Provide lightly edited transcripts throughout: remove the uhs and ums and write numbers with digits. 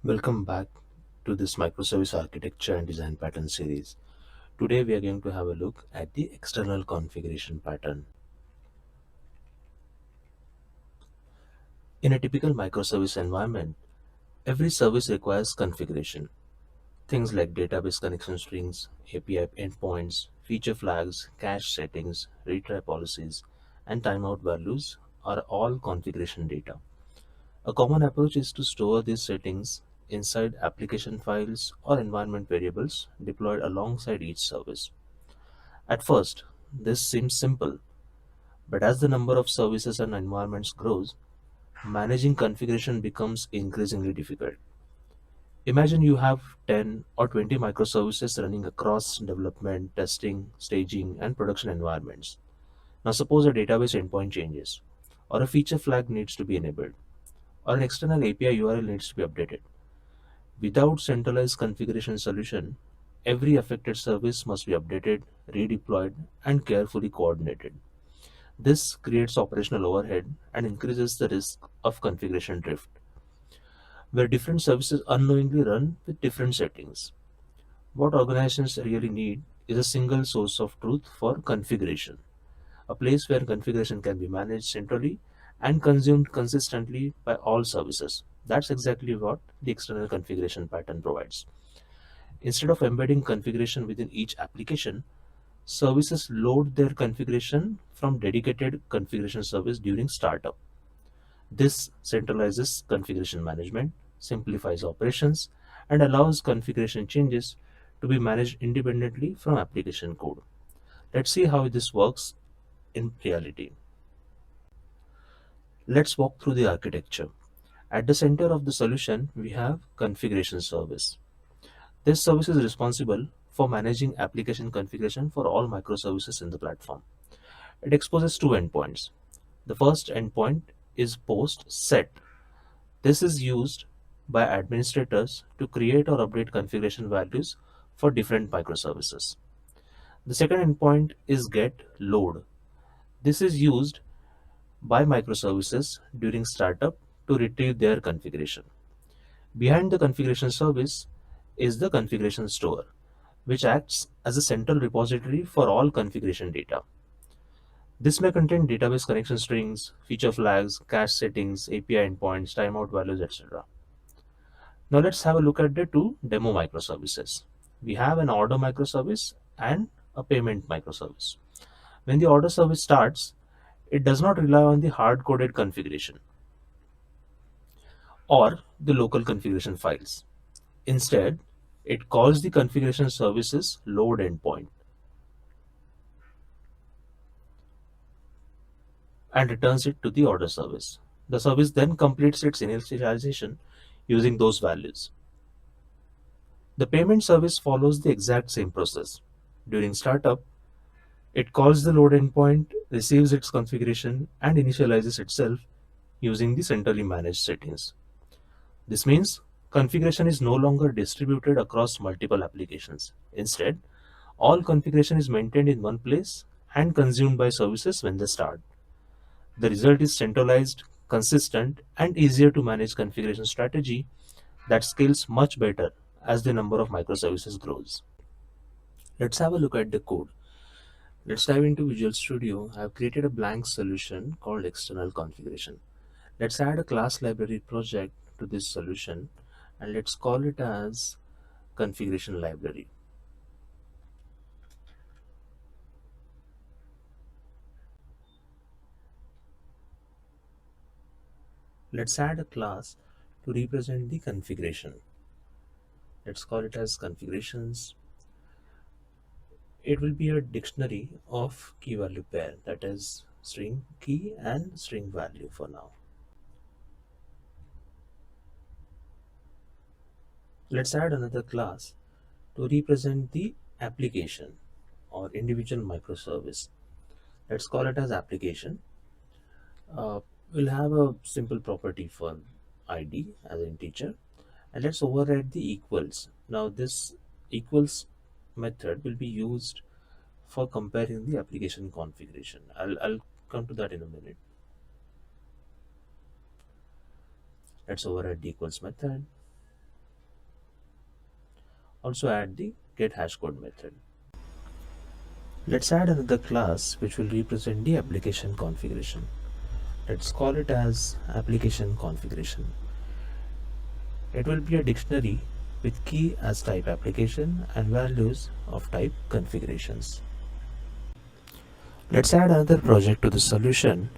Welcome back to this microservice architecture and design pattern series. Today we are going to have a look at the external configuration pattern. In a typical microservice environment, every service requires configuration. Things like database connection strings, API endpoints, feature flags, cache settings, retry policies, and timeout values are all configuration data. A common approach is to store these settings inside application files or environment variables deployed alongside each service. At first, this seems simple, but as the number of services and environments grows, managing configuration becomes increasingly difficult. Imagine you have 10 or 20 microservices running across development, testing, staging, and production environments. Now, suppose a database endpoint changes, or a feature flag needs to be enabled, or an external API URL needs to be updated. Without centralized configuration solution, every affected service must be updated, redeployed, and carefully coordinated. This creates operational overhead and increases the risk of configuration drift, where different services unknowingly run with different settings. What organizations really need is a single source of truth for configuration, a place where configuration can be managed centrally and consumed consistently by all services. That's exactly what the external configuration pattern provides. Instead of embedding configuration within each application, services load their configuration from dedicated configuration service during startup. This centralizes configuration management, simplifies operations, and allows configuration changes to be managed independently from application code. Let's see how this works in reality. Let's walk through the architecture. At the center of the solution, we have configuration service. This service is responsible for managing application configuration for all microservices in the platform. It exposes two endpoints. The first endpoint is post set. This is used by administrators to create or update configuration values for different microservices. The second endpoint is get load. This is used by microservices during startup to retrieve their configuration. Behind the configuration service is the configuration store, which acts as a central repository for all configuration data. This may contain database connection strings, feature flags, cache settings, API endpoints, timeout values, etc. Now let's have a look at the two demo microservices. We have an order microservice and a payment microservice. When the order service starts, it does not rely on the hard-coded configuration or the local configuration files. Instead, it calls the configuration services load endpoint and returns it to the order service. The service then completes its initialization using those values. The payment service follows the exact same process. During startup, it calls the load endpoint, receives its configuration, and initializes itself using the centrally managed settings. This means configuration is no longer distributed across multiple applications. Instead, all configuration is maintained in one place and consumed by services when they start. The result is centralized, consistent, and easier to manage configuration strategy that scales much better as the number of microservices grows. Let's have a look at the code. Let's dive into Visual Studio. I've created a blank solution called external configuration. Let's add a class library project to this solution and let's call it as configuration library. Let's add a class to represent the configuration. Let's call it as configurations. It will be a dictionary of key value pair, that is string key and string value for now. Let's add another class to represent the application or individual microservice. Let's call it as application. We'll have a simple property for id as an integer, and let's override the equals. Now this equals method will be used for comparing the application configuration. I'll come to that in a minute. Let's override the equals method. Also add the get hashcode method. Let's add another class which will represent the application configuration. Let's call it as application configuration. It will be a dictionary with key as type application and values of type configurations. Let's add another project to the solution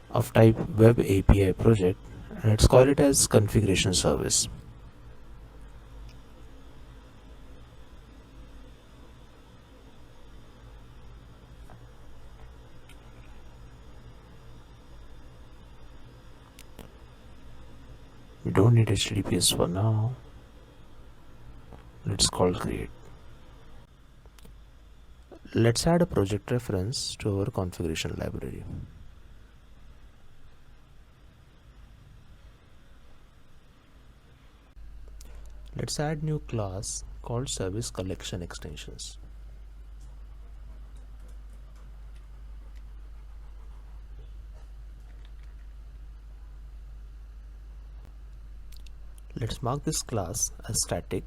of type web API project. Let's call it as configuration service. We don't need HTTPS for now. Let's call create. Let's add a project reference to our configuration library. Let's add new class called service collection extensions. Let's mark this class as static.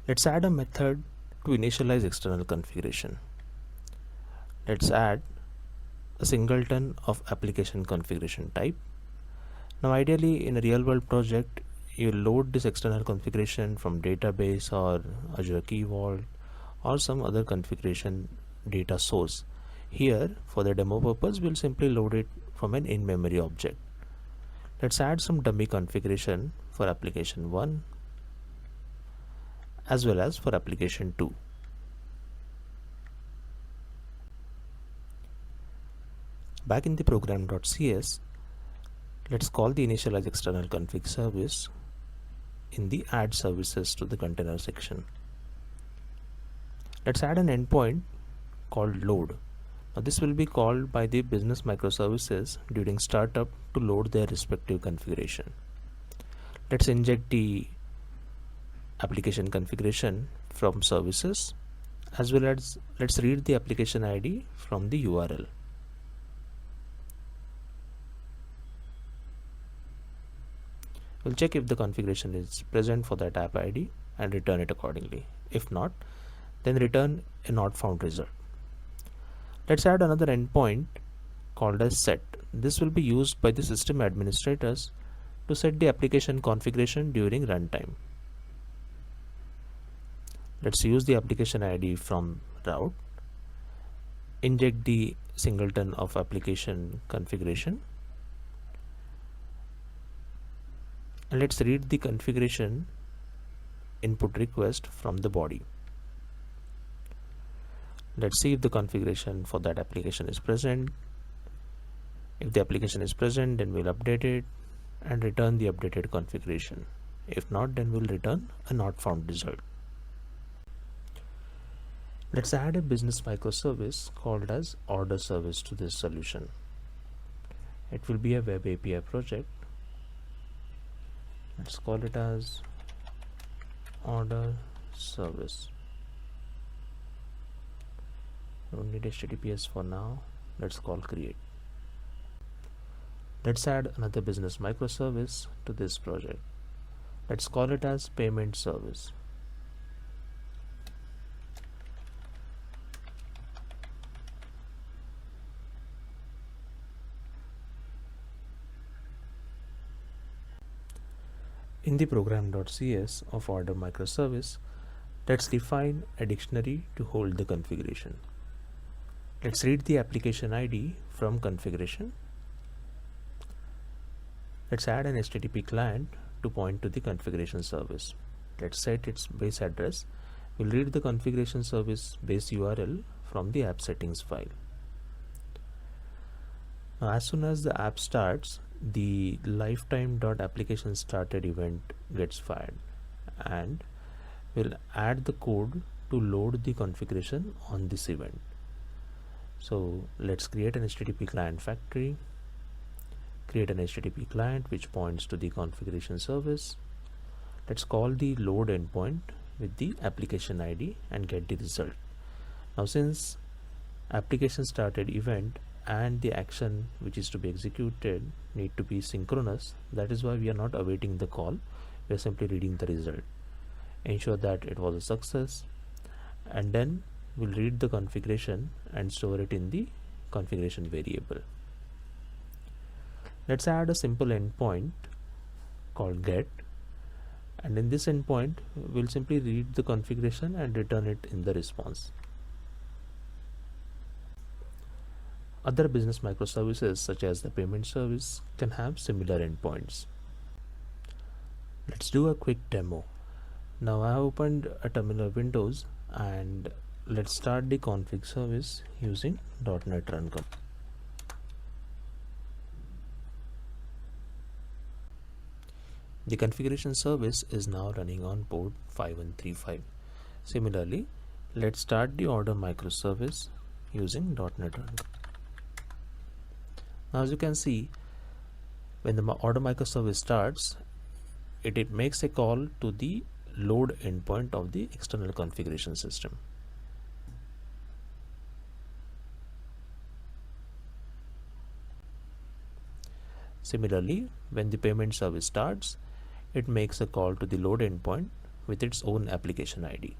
Let's add a method to initialize external configuration. Let's add a singleton of application configuration type. Now ideally in a real world project you load this external configuration from database or Azure Key Vault or some other configuration data source. Here for the demo purpose we'll simply load it from an in-memory object. Let's add some dummy configuration for application 1 as well as for application 2. Back in the program.cs, let's call the initialize external config service in the add services to the container section. Let's add an endpoint called load. Now this will be called by the business microservices during startup to load their respective configuration. Let's inject the application configuration from services as well as let's read the application ID from the URL. We'll check if the configuration is present for that app ID and return it accordingly. If not, then return a not found result. Let's add another endpoint called as set. This will be used by the system administrators to set the application configuration during runtime. Let's use the application ID from route, inject the singleton of application configuration, and let's read the configuration input request from the body. Let's see if the configuration for that application is present. If the application is present, then we'll update it and return the updated configuration. If not, then we'll return a not found result. Let's add a business microservice called as order service to this solution. It will be a web API project. Let's call it as order service. Don't need HTTPS for now. Let's call create. Let's add another business microservice to this project. Let's call it as payment service. In the program.cs of order microservice, let's define a dictionary to hold the configuration. Let's read the application ID from configuration. Let's add an HTTP client to point to the configuration service. Let's set its base address. We'll read the configuration service base URL from the app settings file. Now, as soon as the app starts, the lifetime.application started event gets fired, and we'll add the code to load the configuration on this event. So let's create an HTTP client factory, create an HTTP client which points to the configuration service. Let's call the load endpoint with the application ID and get the result. Now since application started event and the action which is to be executed need to be synchronous, that is why we are not awaiting the call, we are simply reading the result. ensure that it was a success, and then we'll read the configuration and store it in the configuration variable. Let's add a simple endpoint called get, and in this endpoint we'll simply read the configuration and return it in the response. Other business microservices such as the payment service can have similar endpoints. Let's do a quick demo. Now I have opened a terminal windows, and let's start the config service using .NET Run. The configuration service is now running on port 5135. Similarly, let's start the order microservice using .NET Run. Now as you can see, when the order microservice starts, it makes a call to the load endpoint of the external configuration system. Similarly, when the payment service starts, it makes a call to the load endpoint with its own application ID.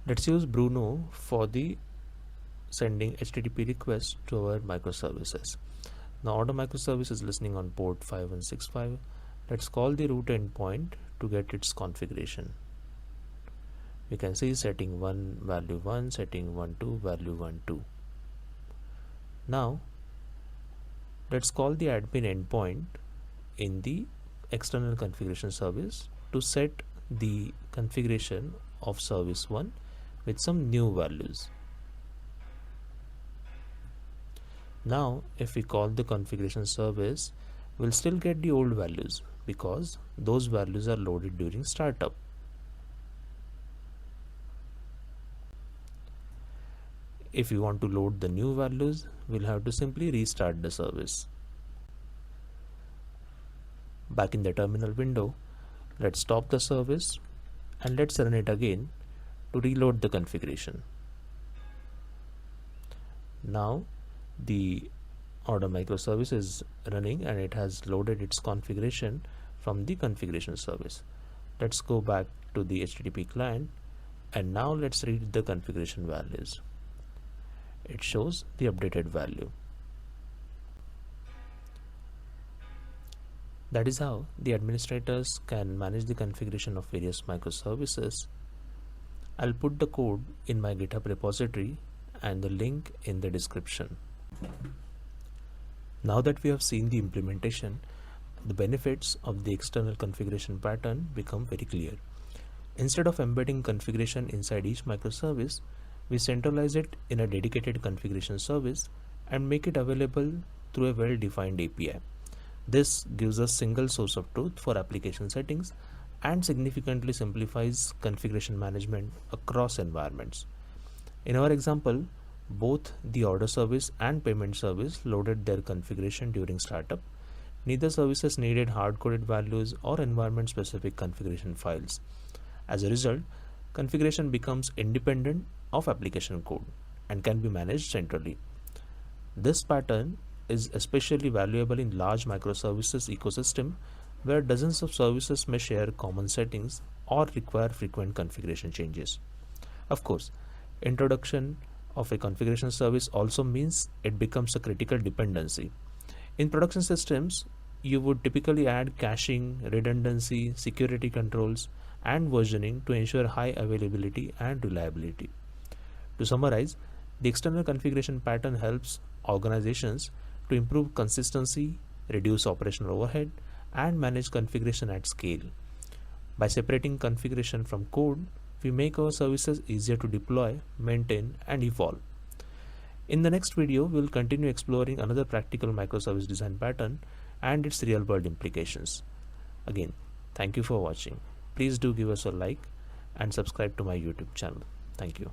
Let's use Bruno for the sending HTTP requests to our microservices. Now order microservice is listening on port 5165. Let's call the root endpoint to get its configuration. We can see setting 1 value 1, setting 1 2 value 1 2. Now let's call the admin endpoint in the external configuration service to set the configuration of service 1 with some new values. Now if we call the configuration service, we'll still get the old values because those values are loaded during startup. If we want to load the new values, we'll have to simply restart the service. Back in the terminal window, let's stop the service and let's run it again to reload the configuration. Now the order microservice is running and it has loaded its configuration from the configuration service. Let's go back to the HTTP client, and now let's read the configuration values. It shows the updated value. That is how the administrators can manage the configuration of various microservices. I'll put the code in my GitHub repository and the link in the description. Now that we have seen the implementation, the benefits of the external configuration pattern become very clear. Instead of embedding configuration inside each microservice, we centralize it in a dedicated configuration service and make it available through a well-defined API. This gives us single source of truth for application settings and significantly simplifies configuration management across environments. In our example, both the order service and payment service loaded their configuration during startup. Neither services needed hard-coded values or environment-specific configuration files. As a result, configuration becomes independent of application code and can be managed centrally. This pattern is especially valuable in large microservices ecosystem where dozens of services may share common settings or require frequent configuration changes. Of course, introduction of a configuration service also means it becomes a critical dependency. In production systems, you would typically add caching, redundancy, security controls, and versioning to ensure high availability and reliability. To summarize, the external configuration pattern helps organizations to improve consistency, reduce operational overhead, and manage configuration at scale. By separating configuration from code, we make our services easier to deploy, maintain, and evolve. In the next video, we will continue exploring another practical microservice design pattern and its real-world implications. Again, thank you for watching. Please do give us a like and subscribe to my YouTube channel. Thank you.